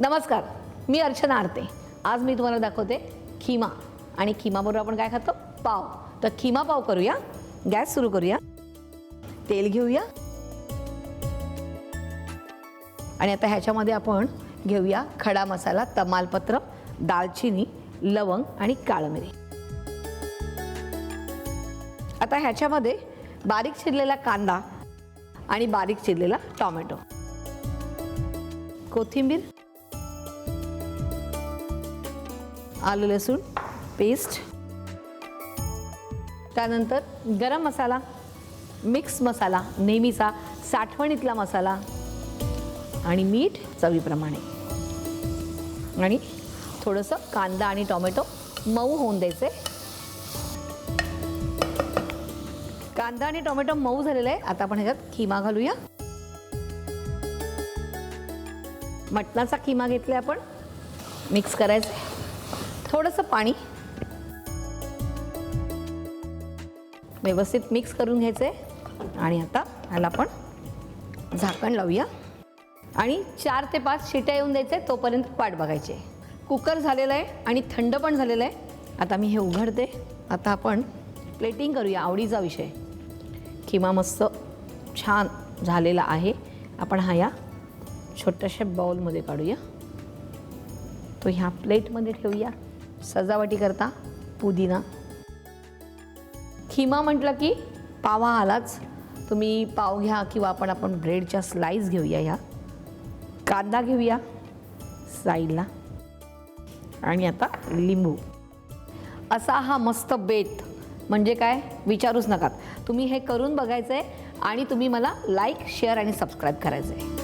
नमस्कार, मी अर्चना आरते। आज मी तुम्हाला दाखवते खिमा आणि खिमाबरोबर आपण काय खातो? पाव। तर खिमा पाव करूया। गॅस सुरू करूया, तेल घेऊया आणि आता ह्याच्यामध्ये आपण घेऊया खडा मसाला, तमालपत्र, दालचिनी, लवंग आणि काळी मिरी। आता ह्याच्यामध्ये बारीक चिरलेला कांदा आणि बारीक चिरलेला टोमॅटो, कोथिंबीर, आलं लसूण पेस्ट, त्यानंतर गरम मसाला, मिक्स मसाला, नेहमीचा साठवणीतला मसाला आणि मीठ चवीप्रमाणे आणि थोडंसं कांदा आणि टोमॅटो मऊ होऊन द्यायचे। कांदा आणि टोमॅटो मऊ झालेले आहे। आता आपण ह्याच्यात खिमा घालूया। मटणाचा खिमा घेतला आपण, मिक्स करायचं, थोडंसं पाणी, व्यवस्थित मिक्स करून घ्यायचे आणि आता ह्याला आपण झाकण लावूया आणि 4 ते 5 शिट्या येऊन द्यायचे, तोपर्यंत वाट बघायची। कुकर झालेलं आहे आणि थंड पण झालेलं आहे। आता मी हे उघडते। आता आपण प्लेटिंग करूया, आवडीचा विषय। खिमा मस्त छान झालेला आहे। आपण हा या छोट्याशा बाउलमध्ये काढूया, तो ह्या प्लेटमध्ये ठेवूया सजावटी करता। पुदिना, खिमा म्हटलं की पाव आलाच। तुम्ही पाव घ्या किंवा आपण ब्रेडच्या स्लाइस घेऊया। ह्या कांदा घेऊया साईडला आणि आता लिंबू। असा हा मस्त बेत म्हणजे काय विचारूच नका। तुम्ही हे करून बघायचं आहे आणि तुम्ही मला लाईक, शेअर आणि सबस्क्राईब करायचं आहे।